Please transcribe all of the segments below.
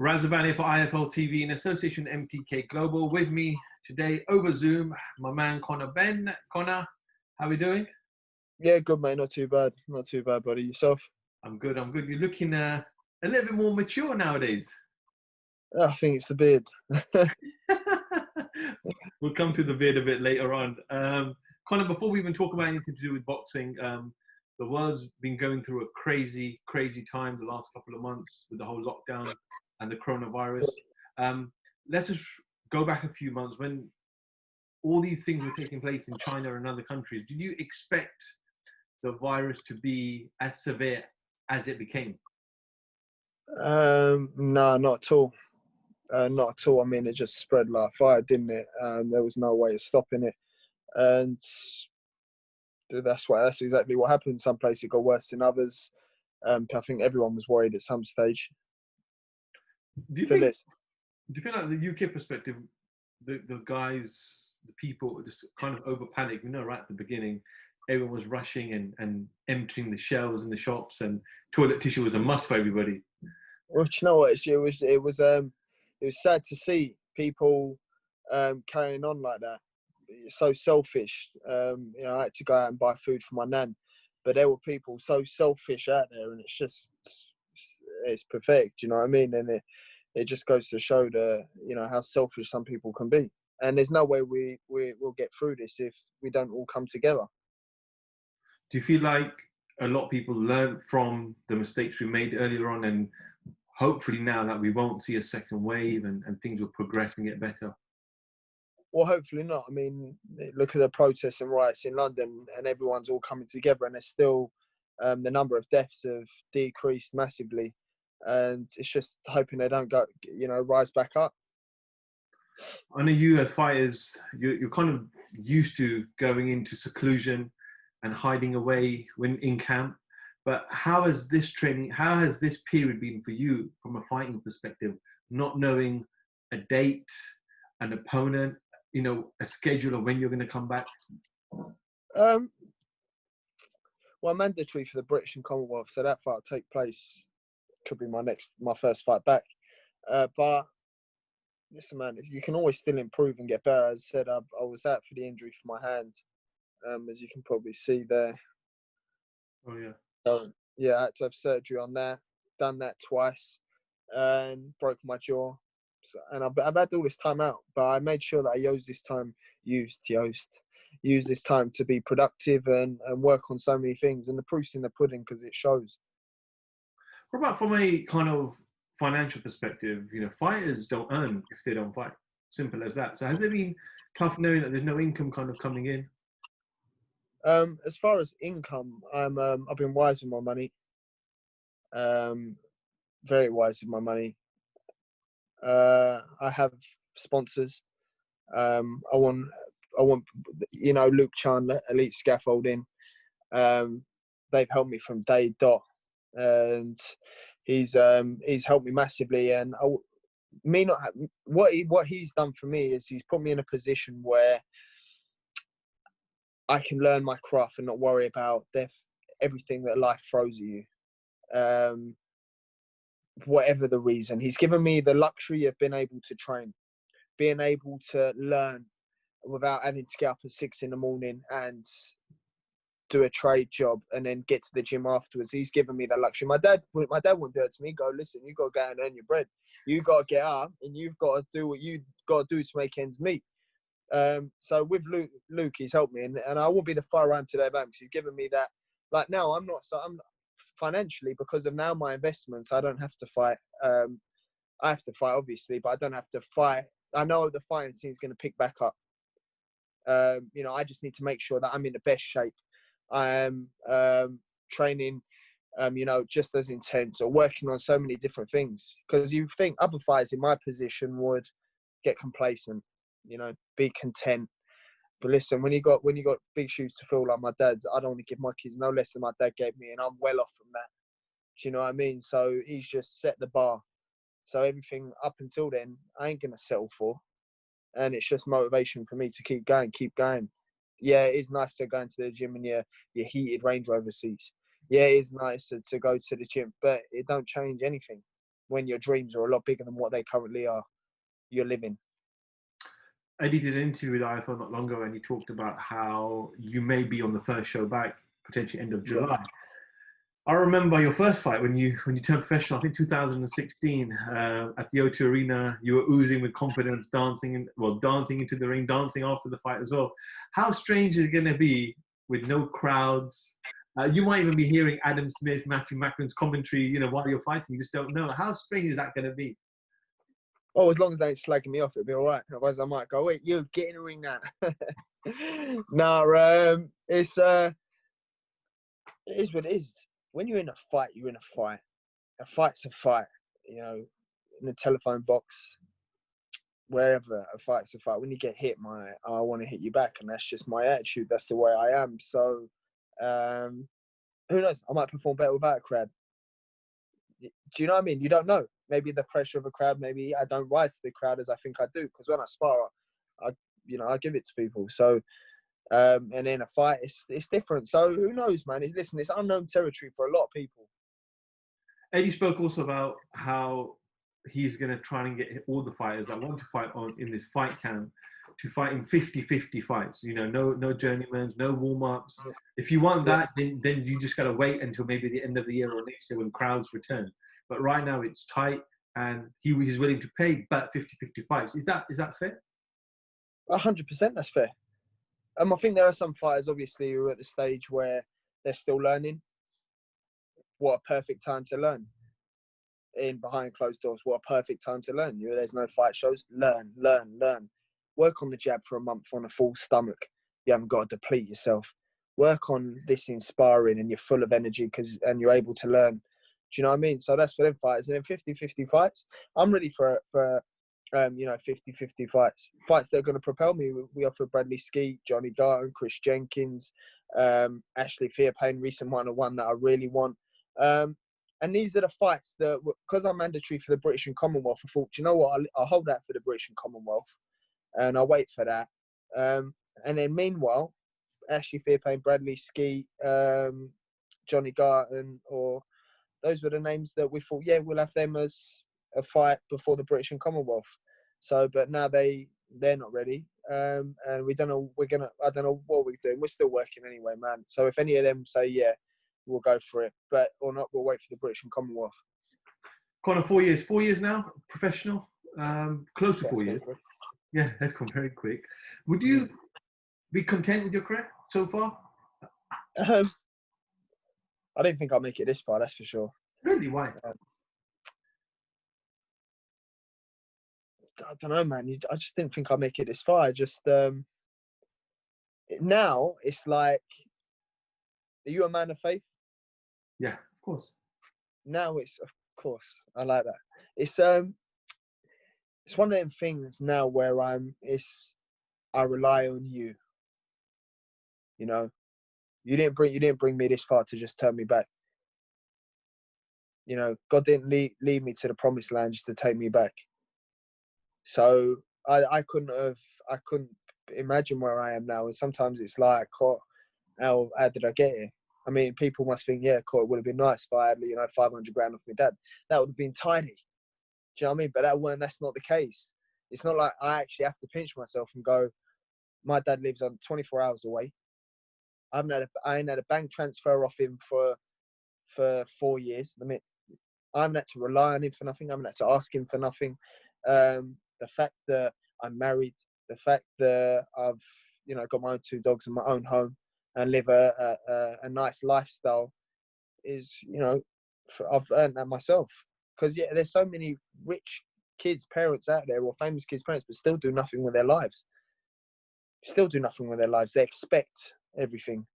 RAZA here for IFL TV in association with MTK Global. With me today over Zoom, my man Conor Benn. Conor, how are we doing? Yeah, good mate. Not too bad. Not too bad, buddy. Yourself? I'm good. You're looking a little bit more mature nowadays. I think it's the beard. We'll come to the beard a bit later on. Conor, before we even talk about anything to do with boxing, the world's been going through a crazy time the last couple of months with the whole lockdown and the coronavirus. Let's just go back a few months when all these things were taking place in China and other countries. Did you expect the virus to be as severe as it became? No, not at all. Not at all. I mean, it just spread like fire, didn't it? There was no way of stopping it, and that's exactly what happened. Some places it got worse than others. I think everyone was worried at some stage. Do you feel like the UK perspective, the guys, the people just kind of over panicked? You know, right at the beginning, everyone was rushing and emptying the shelves in the shops, and toilet tissue was a must for everybody. Well, you know what? It was sad to see people carrying on like that. It's so selfish. I had to go out and buy food for my nan, but there were people so selfish out there, and it's pathetic. You know what I mean? And it just goes to show how selfish some people can be. And there's no way we'll get through this if we don't all come together. Do you feel like a lot of people learned from the mistakes we made earlier on, and hopefully now that we won't see a second wave and things will progress and get better? Well, hopefully not. I mean, look at the protests and riots in London, and everyone's all coming together, and there's still the number of deaths have decreased massively, and it's just hoping they don't go, rise back up. I know you as fighters, you're kind of used to going into seclusion and hiding away when in camp. But how has this period been for you from a fighting perspective, not knowing a date, an opponent, a schedule of when you're going to come back? Well, mandatory for the British and Commonwealth, so that fight will take place. Could be my first fight back. But listen, man, you can always still improve and get better. As I said, I was out for the injury for my hand, as you can probably see there. Oh yeah. So, yeah, I had to have surgery on that. Done that twice, and broke my jaw. So, and I've had all this time out, but I made sure that I used this time to be productive and work on so many things. And the proof's in the pudding because it shows. What about from a kind of financial perspective? Fighters don't earn if they don't fight. Simple as that. So has it been tough knowing that there's no income kind of coming in? As far as income, I've been wise with my money. Very wise with my money. I have sponsors. I want Luke Chandler, Elite Scaffolding. They've helped me from day dot, and he's helped me massively. And what he's done for me is he's put me in a position where I can learn my craft and not worry about everything that life throws at you. Whatever the reason, he's given me the luxury of being able to train, being able to learn without having to get up at 6 a.m. and do a trade job and then get to the gym afterwards. He's given me that luxury. My dad wouldn't do it to me. Go, listen, you got to go out and earn your bread. You got to get up and you've got to do what you got to do to make ends meet. So with Luke, he's helped me, and I won't be the far I am today about him because he's given me that. Like now, I'm financially, because of now my investments, I don't have to fight. I have to fight, obviously, but I don't have to fight. I know the fighting scene is going to pick back up. I just need to make sure that I'm in the best shape. I am training, just as intense, or working on so many different things. Because you think other fighters in my position would get complacent, be content. But listen, when you got big shoes to fill like my dad's, I don't want to give my kids no less than my dad gave me, and I'm well off from that. Do you know what I mean? So he's just set the bar. So everything up until then, I ain't gonna settle for, and it's just motivation for me to keep going. Yeah, it is nice to go into the gym in your heated Range Rover seats. Yeah, it is nice to go to the gym, but it don't change anything. when your dreams are a lot bigger than what they currently are. You're living. Eddie did an interview with IFL not long ago, and he talked about how you may be on the first show back, potentially end of July. Yeah. I remember your first fight when you turned professional, I think 2016, at the O2 Arena. You were oozing with confidence, dancing into the ring, dancing after the fight as well. How strange is it going to be with no crowds? You might even be hearing Adam Smith, Matthew Macklin's commentary, you know, while you're fighting. You just don't know. How strange is that going to be? Oh, as long as they ain't slagging me off, it'll be all right. Otherwise, I might go, wait, you get in the ring now. No, it is what it is. When you're in a fight, you're in a fight. A fight's a fight. You know, in the telephone box, wherever, a fight's a fight. When you get hit, I want to hit you back, and that's just my attitude. That's the way I am. So, who knows? I might perform better without a crowd. Do you know what I mean? You don't know. Maybe the pressure of a crowd, maybe I don't rise to the crowd as I think I do. Because when I spar, I give it to people. So, and in a fight, it's different. So who knows, man? Listen, it's unknown territory for a lot of people. Eddie spoke also about how he's going to try and get all the fighters that want to fight in this fight camp to fight in 50-50 fights. You know, no journeymans, no warm-ups. If you want that, then you just got to wait until maybe the end of the year or next year when crowds return. But right now it's tight, and he's willing to pay but 50-50 fights. Is that fair? 100%, that's fair. I think there are some fighters, obviously, who are at the stage where they're still learning. What a perfect time to learn. In behind closed doors, what a perfect time to learn. You know, there's no fight shows. Learn. Work on the jab for a month on a full stomach. You haven't got to deplete yourself. Work on this in sparring, and you're full of energy and you're able to learn. Do you know what I mean? So that's for them fighters. And then 50-50 fights, I'm ready for 50-50 fights. Fights that are going to propel me. We offer Bradley Skeet, Johnny Garton, Chris Jenkins, Ashley Fearpain, recent one that I really want. And these are the fights that, because I'm mandatory for the British and Commonwealth, I thought, you know what, I'll hold that for the British and Commonwealth, and I'll wait for that. And then meanwhile, Ashley Fearpain, Bradley Skeet, Johnny Garton, or those were the names that we thought, yeah, we'll have them as a fight before the British and Commonwealth. So, but now they're not ready, and we don't know. I don't know what we're doing. We're still working anyway, man. So if any of them say yeah, we'll go for it. But or not, we'll wait for the British and Commonwealth. Conor, 4 years. 4 years now, professional. Close to 4 years. Yeah, that's gone very quick. Would you be content with your career so far? I didn't think I'd make it this far, that's for sure. Really? Why? I don't know, man. I just didn't think I'd make it this far. I just now it's like, are you a man of faith? Yeah, of course. Now it's, of course, I like that. It's one of them things now where I rely on you. You know, you didn't bring me this far to just turn me back. You know, God didn't lead me to the promised land just to take me back. So I couldn't imagine where I am now. And sometimes it's like, how did I get here? I mean, people must think, yeah, cool, it would have been nice if I had, 500 grand off my dad. That would have been tidy. Do you know what I mean? But that's not the case. It's not like I actually have to pinch myself and go, my dad lives on 24 hours away. I ain't had a bank transfer off him for 4 years. I mean, I haven't had to rely on him for nothing. I haven't had to ask him for nothing. The fact that I'm married, the fact that I've, got my own 2 dogs and my own home and live a nice lifestyle is, I've earned that myself. Because, yeah, there's so many rich kids' parents out there, or famous kids' parents, but still do nothing with their lives. They expect everything.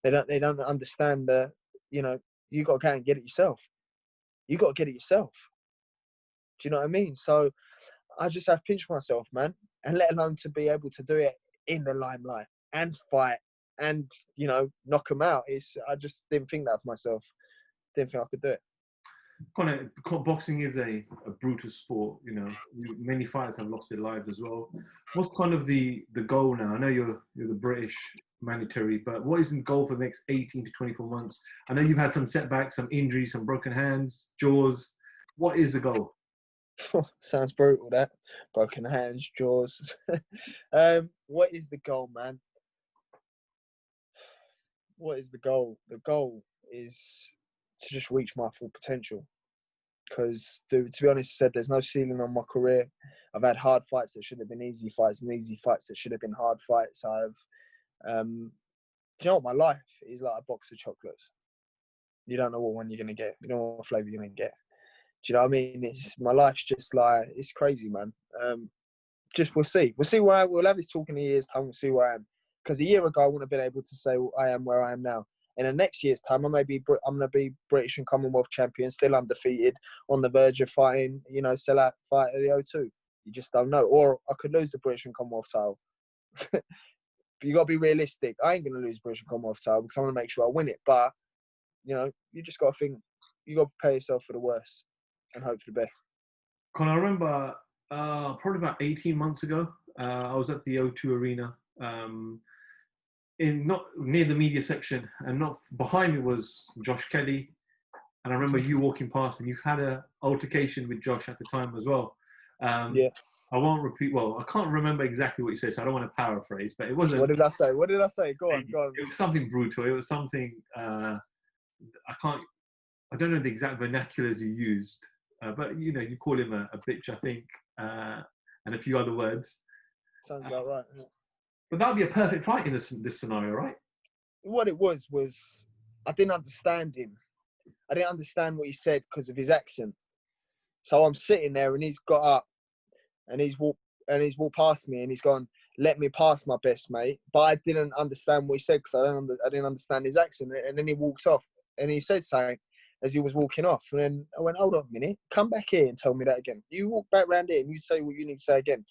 They don't understand that, you got to go and get it yourself. You got to get it yourself. Do you know what I mean? So I just have to pinch myself, man, and let alone to be able to do it in the limelight and fight and, knock them out. I just didn't think that of myself. Didn't think I could do it. Conor, boxing is a brutal sport. Many fighters have lost their lives as well. What's kind of the goal now? I know you're the British mandatory, but what is the goal for the next 18 to 24 months? I know you've had some setbacks, some injuries, some broken hands, jaws. What is the goal? Sounds brutal, that. Broken hands, jaws. What is the goal, man? What is the goal? The goal is to just reach my full potential. Because, to be honest, I said there's no ceiling on my career. I've had hard fights that should have been easy fights, and easy fights that should have been hard fights. Do you know what? My life is like a box of chocolates. You don't know what one you're gonna get. You don't know what flavor you're gonna get. Do you know what I mean? My life's just like, it's crazy, man. Just we'll see. We'll see where we'll have this talk in a year's time. We'll see where I am. Because a year ago I wouldn't have been able to say I am where I am now. In the next year's time, I'm going to be British and Commonwealth champion, still undefeated, on the verge of fighting, sell-out fight at the O2. You just don't know. Or I could lose the British and Commonwealth title. But you got to be realistic. I ain't going to lose British and Commonwealth title because I want to make sure I win it. But you just got to think. You got to prepare yourself for the worst and hope for the best. Conor, I remember probably about 18 months ago, I was at the O2 Arena. Not near the media section, and not behind me was Josh Kelley, and I remember you walking past, and you've had an altercation with Josh at the time as well. Yeah. I won't repeat. Well, I can't remember exactly what you said, so I don't want to paraphrase. But it wasn't. What did I say? Go on. It was something brutal. It was something. I don't know the exact vernaculars you used, but you call him a bitch, I think, and a few other words. Sounds about right. Yeah. But that would be a perfect fight in this scenario, right? What it was I didn't understand him. I didn't understand what he said because of his accent. So I'm sitting there and he's got up and he's walked past me and he's gone, "Let me pass, my best mate." But I didn't understand what he said because I didn't understand his accent. And then he walked off and he said something as he was walking off. And then I went, "Hold on a minute, come back here and tell me that again. You walk back round here and you say what you need to say again."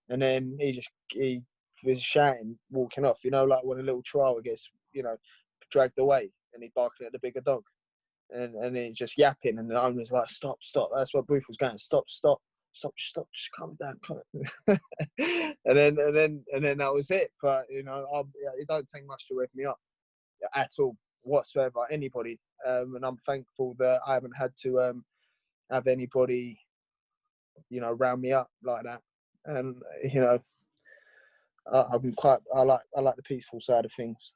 And then he was shouting, walking off, like when a little chihuahua gets, dragged away and he's barking at the bigger dog. And he's just yapping, and the owner's like, "Stop, stop." That's what Booth was going, "Stop, stop, stop, stop, just calm down, calm down." and then that was it. But, it don't take much to rev me up at all, whatsoever, anybody. And I'm thankful that I haven't had to have anybody, round me up like that. And, I like the peaceful side of things.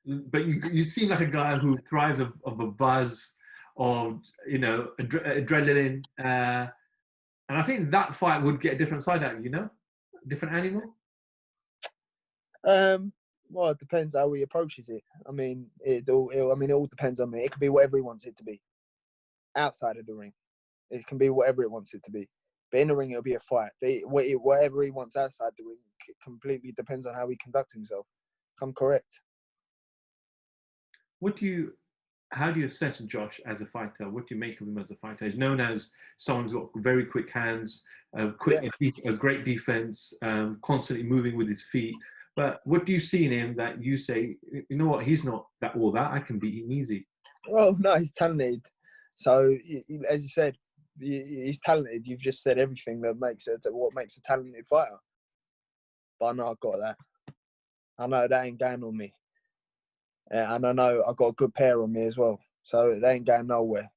But you seem like a guy who thrives of a buzz, of adrenaline, and I think that fight would get a different side out of you, different animal. Well, it depends how he approaches it. I mean, it all depends on me. It could be whatever he wants it to be. Outside of the ring, it can be whatever it wants it to be. But in the ring, it'll be a fight. Whatever he wants outside the ring completely depends on how he conducts himself. I'm correct. How do you assess Josh as a fighter? What do you make of him as a fighter? He's known as someone who's got very quick hands, a great defense, constantly moving with his feet. But what do you see in him that you say, you know what, he's not that all that, I can beat him easy? Well, no, he's talented. So, as you said, he's talented. You've just said everything that makes what makes a talented fighter. But I know I've got that. I know that ain't going on me. And I know I've got a good pair on me as well. So they ain't going nowhere.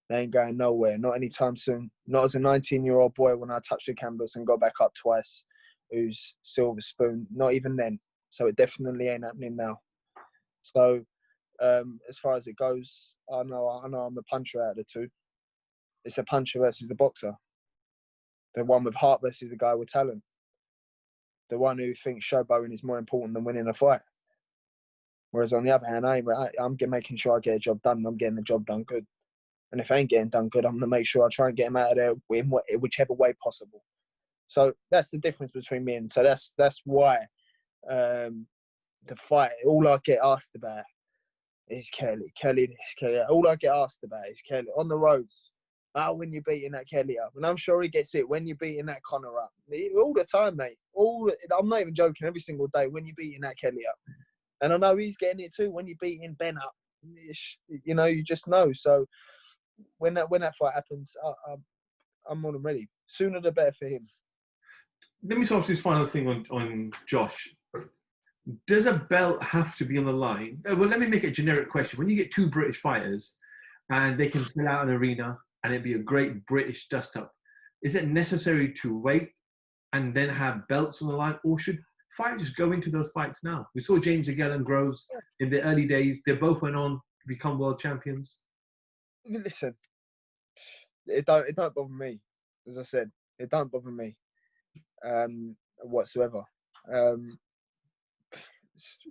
They ain't going nowhere. Not anytime soon. Not as a 19-year-old boy when I touched the canvas and got back up twice, who's silver spoon. Not even then. So it definitely ain't happening now. So as far as it goes, I know I'm the puncher out of the two. It's the puncher versus the boxer. The one with heart versus the guy with talent. The one who thinks showboating is more important than winning a fight. Whereas on the other hand, I'm making sure I get a job done. And I'm getting the job done good. And if I ain't getting done good, I'm going to make sure I try and get him out of there in whichever way possible. So that's the difference between me and... So that's why the fight, all I get asked about is Kelley. Kelley this, Kelley that. All I get asked about is Kelley. On the roads, when you're beating that Kelley up. And I'm sure he gets it when you're beating that Conor up. All the time, mate. I'm not even joking, every single day, when you're beating that Kelley up. And I know he's getting it too when you're beating Ben up. You just know. So when that fight happens, I'm more than ready. Sooner the better for him. Let me ask this final thing on Josh. Does a belt have to be on the line? Well, let me make it a generic question. When you get two British fighters and they can sell out an arena and it'd be a great British dust-up. Is it necessary to wait and then have belts on the line, or should fighters go into those fights now? We saw James Egell and Groves in the early days. They both went on to become world champions. Listen, it don't bother me. As I said, it don't bother me whatsoever.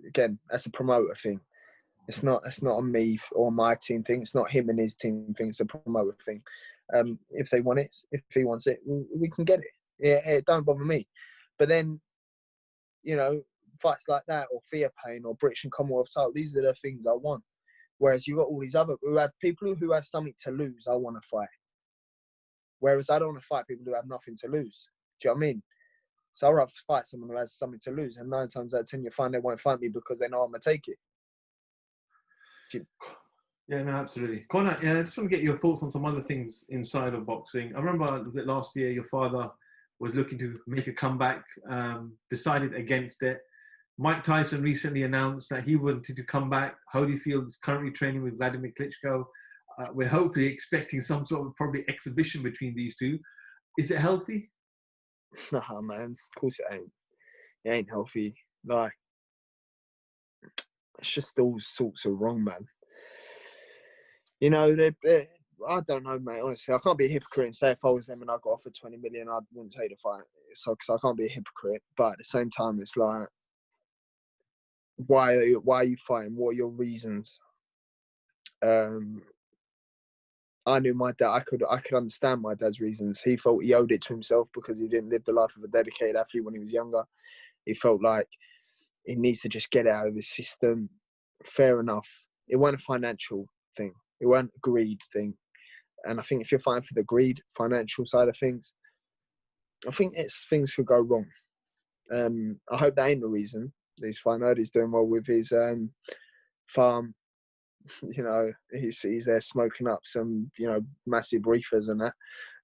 Again, that's a promoter thing. It's not a me or my team thing. It's not him and his team thing. It's a promoter thing. If they want it, if he wants it, we can get it. Yeah, it don't bother me. But then, you know, fights like that, or Fear Pain, or British and Commonwealth title, these are the things I want. Whereas you got all these other people who have something to lose. I want to fight. Whereas I don't want to fight people who have nothing to lose. Do you know what I mean? So I'd rather fight someone who has something to lose. And 9 times out of 10, you find they won't fight me because they know I'm going to take it. Yeah, no, absolutely. Conor, I just want to get your thoughts on some other things inside of boxing. I remember that last year your father was looking to make a comeback, decided against it. Mike Tyson recently announced that he wanted to come back. Holyfield is currently training with Vladimir Klitschko. We're hopefully expecting some sort of probably exhibition between these two. Is it healthy? Nah, man. Of course it ain't. It ain't healthy. Like, it's just all sorts of wrong, man. You know, I don't know, mate. Honestly, I can't be a hypocrite and say if I was them and I got offered 20 million, I wouldn't take the fight. So, because I can't be a hypocrite. But at the same time, it's like, why are you fighting? What are your reasons? I knew my dad. I could understand my dad's reasons. He felt he owed it to himself because he didn't live the life of a dedicated athlete when he was younger. He felt like he needs to just get it out of his system. Fair enough. It wasn't a financial thing. It wasn't a greed thing. And I think if you're fighting for the greed, financial side of things, I think things could go wrong. I hope that ain't the reason. He's fine. I heard he's doing well with his farm. You know, he's there smoking up some, you know, massive reefers and that.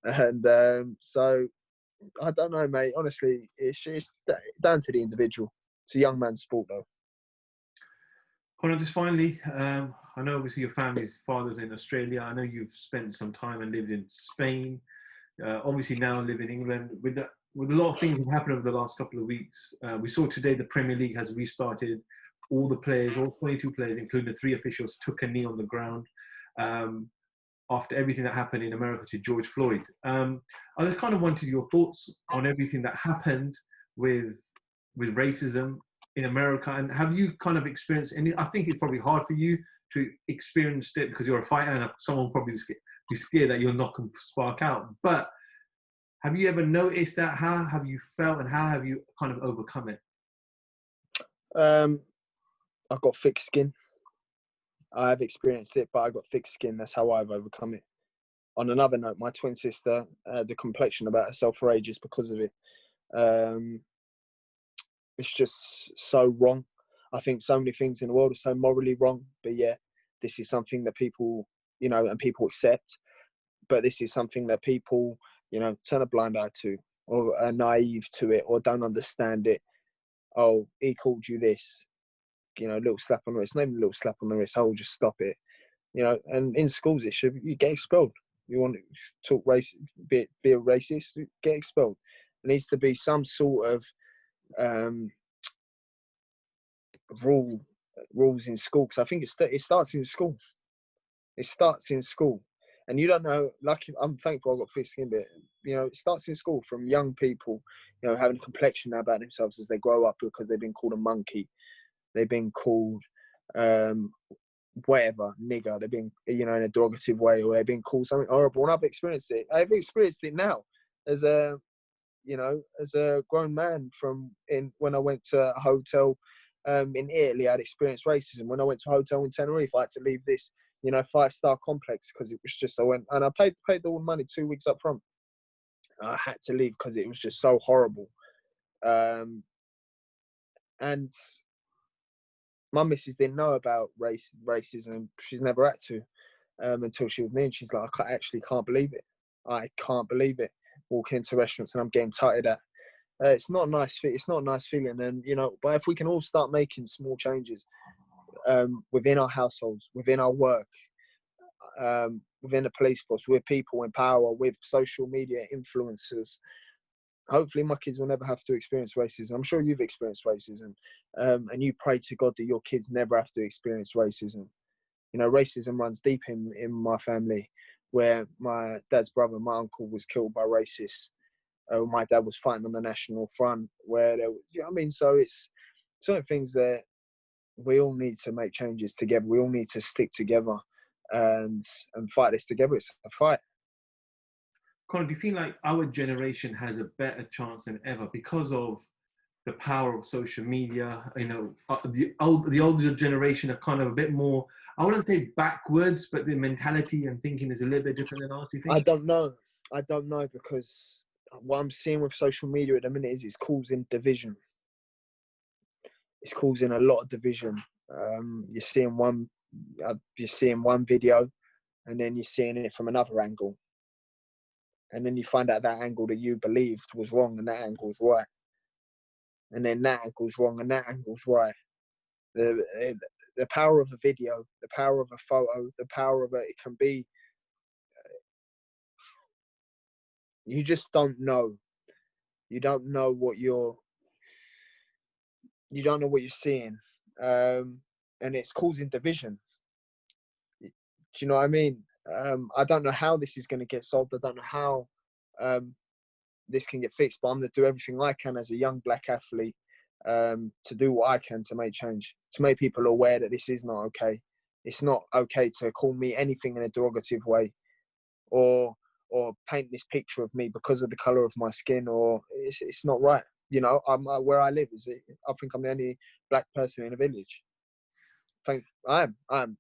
And so, I don't know, mate. Honestly, it's down to the individual. It's a young man's sport, though. Conor, just finally, I know obviously your father's in Australia. I know you've spent some time and lived in Spain. Obviously now live in England. With a lot of things that happened over the last couple of weeks, we saw today the Premier League has restarted. All the players, all 22 players, including the 3 officials, took a knee on the ground after everything that happened in America to George Floyd. I just kind of wanted your thoughts on everything that happened with racism in America, and have you kind of experienced any? I think it's probably hard for you to experience it because you're a fighter, and someone will probably be scared that you'll knock and spark out. But have you ever noticed that? How have you felt, and how have you kind of overcome it? I've got thick skin. I have experienced it, but I got thick skin. That's how I've overcome it. On another note, my twin sister had the complexion about herself for ages because of it. It's just so wrong. I think so many things in the world are so morally wrong, but yeah, this is something that people, you know, and people accept. But this is something that people, you know, turn a blind eye to, or are naive to it, or don't understand it. Oh, he called you this. You know, little slap on the wrist. Not even a little slap on the wrist. Oh, just stop it. You know, and in schools, you get expelled. You want to talk race, be a racist, get expelled. There needs to be some sort of rules in school, because I think it starts in school. It starts in school, and you don't know. Lucky, I'm thankful I got thick skin, but you know, it starts in school from young people. You know, having a complexion now about themselves as they grow up because they've been called a monkey. They've been called whatever, nigger. They've been, you know, in a derogative way, or they've been called something horrible. And I've experienced it. I've experienced it now as a, you know, as a grown man when I went to a hotel in Italy. I'd experienced racism. When I went to a hotel in Tenerife, I had to leave this, you know, 5-star complex because it was just, I went and I paid all the money 2 weeks up front. I had to leave because it was just so horrible. And my missus didn't know about racism. She's never had to until she was me, and she's like, I actually can't believe it. I can't believe it. Walking into restaurants and I'm getting tutted at. It's not a nice It's not a nice feeling, and you know. But if we can all start making small changes within our households, within our work, within the police force, with people in power, with social media influencers. Hopefully my kids will never have to experience racism. I'm sure you've experienced racism, and you pray to God that your kids never have to experience racism. You know, racism runs deep in my family, where my dad's brother, my uncle, was killed by racists. My dad was fighting on the National Front, where there was, you know what I mean? So it's certain things that we all need to make changes together. We all need to stick together and fight this together. It's a fight. Conor, do you feel like our generation has a better chance than ever because of the power of social media? You know, the older generation are kind of a bit more, I wouldn't say backwards, but the mentality and thinking is a little bit different than ours, do you think? I don't know. I don't know, because what I'm seeing with social media at the minute is it's causing division. It's causing a lot of division. You're seeing one video, and then you're seeing it from another angle, and then you find out that angle that you believed was wrong, and that angle's right, and then that angle's wrong, and that angle's right. The power of a video, the power of a photo, the power of it can be. You just don't know. You don't know what you're seeing, and it's causing division. Do you know what I mean? I don't know how this is going to get solved. I don't know how this can get fixed, but I'm going to do everything I can as a young black athlete to do what I can to make change, to make people aware that this is not okay. It's not okay to call me anything in a derogative way, or paint this picture of me because of the color of my skin, or it's not right. You know, where I live I think I'm the only black person in the village. I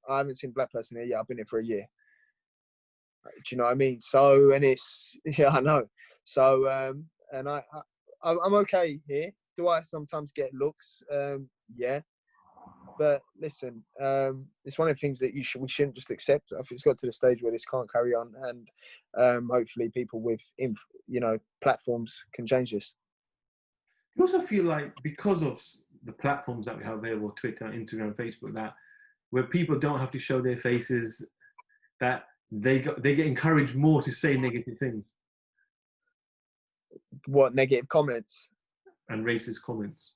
haven't seen a black person here yet. I've been here for a year. Do you know what I mean? So, and it's, yeah, I know. So, and I'm okay here. Do I sometimes get looks? Yeah. But listen, it's one of the things that we shouldn't just accept. If it's got to the stage where this can't carry on, and hopefully people with platforms can change this. You also feel like because of the platforms that we have available, Twitter, Instagram, Facebook, that where people don't have to show their faces, that they get encouraged more to say negative things. What, negative comments? And racist comments.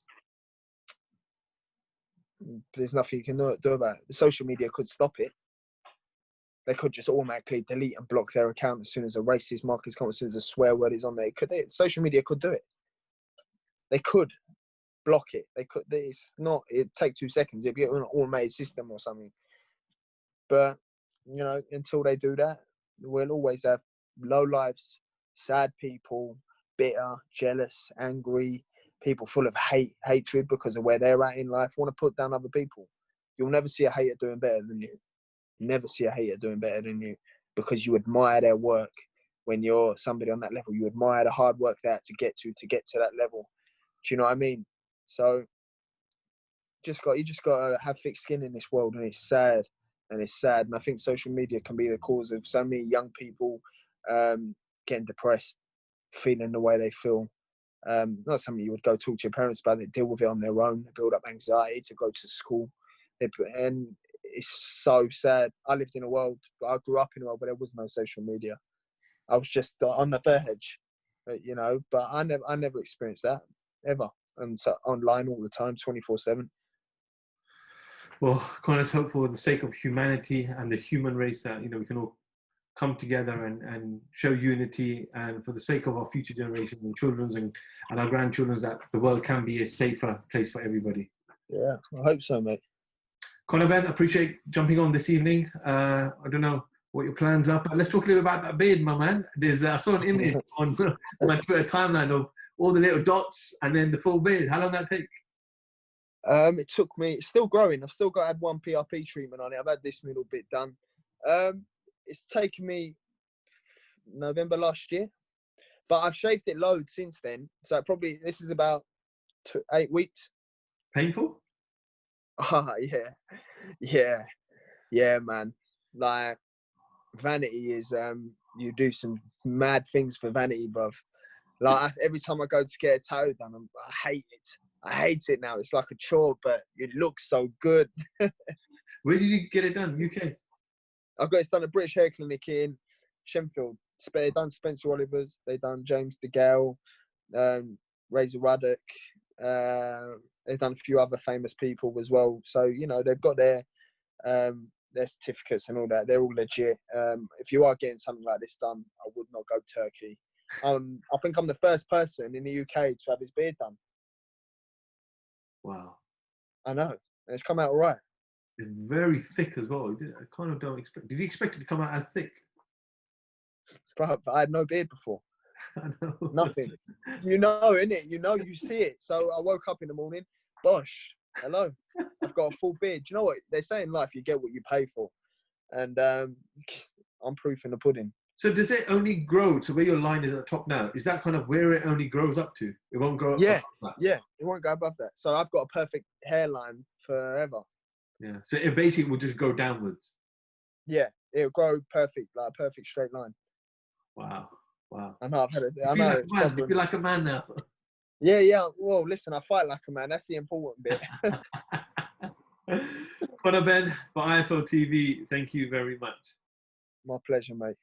There's nothing you can do about it. Social media could stop it. They could just automatically delete and block their account as soon as a racist mark is coming, as soon as a swear word is on there. Social media could do it. They could block it. They could. It'd take 2 seconds. It'd be an automated system or something. But, until they do that, we'll always have low lives, sad people, bitter, jealous, angry, people full of hatred because of where they're at in life, want to put down other people. You'll never see a hater doing better than you. Never see a hater doing better than you, because you admire their work. When you're somebody on that level, you admire the hard work they had to get to that level. Do you know what I mean? So you just got to have thick skin in this world, and it's sad. And I think social media can be the cause of so many young people getting depressed, feeling the way they feel. Not something you would go talk to your parents about. They deal with it on their own. They build up anxiety to go to school. And it's so sad. I lived in a world, I grew up in a world where there was no social media. I was just on the verge, but I never experienced that, ever. And so online all the time, 24/7. Well, Conor, let's hope for the sake of humanity and the human race that, we can all come together and show unity, and for the sake of our future generations and children's and our grandchildren's, that the world can be a safer place for everybody. Yeah, I hope so, mate. Conor Benn, I appreciate jumping on this evening. I don't know what your plans are, but let's talk a little about that beard, my man. I saw an image on my Twitter timeline of all the little dots and then the full beard. How long did that take? It took me, it's still growing. I've still got to add one PRP treatment on it. I've had this middle bit done. It's taken me November last year, but I've shaved it loads since then. So this is about 8 weeks. Painful? Yeah, man. Like, vanity is, you do some mad things for vanity, bruv. Like, every time I go to get a toe done, I hate it. I hate it now. It's like a chore, but it looks so good. Where did you get it done? UK? I've got it done at British Hair Clinic in Shenfield. They done Spencer Oliver's. They done James DeGale, Razor Ruddock. They've done a few other famous people as well. So you know they've got their certificates and all that. They're all legit. If you are getting something like this done, I would not go Turkey. I think I'm the first person in the UK to have his beard done. Wow. I know. It's come out all right. It's very thick as well. I kind of don't expect. Did you expect it to come out as thick? But I had no beard before. I know. Nothing. You know, innit? You know, you see it. So I woke up in the morning, bosh, hello. I've got a full beard. Do you know what they say in life? You get what you pay for. And I'm proof in the pudding. So does it only grow to where your line is at the top now? Is that kind of where it only grows up to? It won't go up Yeah, that? Yeah. It won't go above that. So I've got a perfect hairline forever. Yeah. So it basically will just go downwards. Yeah. It'll grow perfect, like a perfect straight line. Wow. Wow. I know. I've had it. I You feel know. like a man. You feel like a man now. Yeah, yeah. Well, listen, I fight like a man. That's the important bit. Conor Benn for IFL TV. Thank you very much. My pleasure, mate.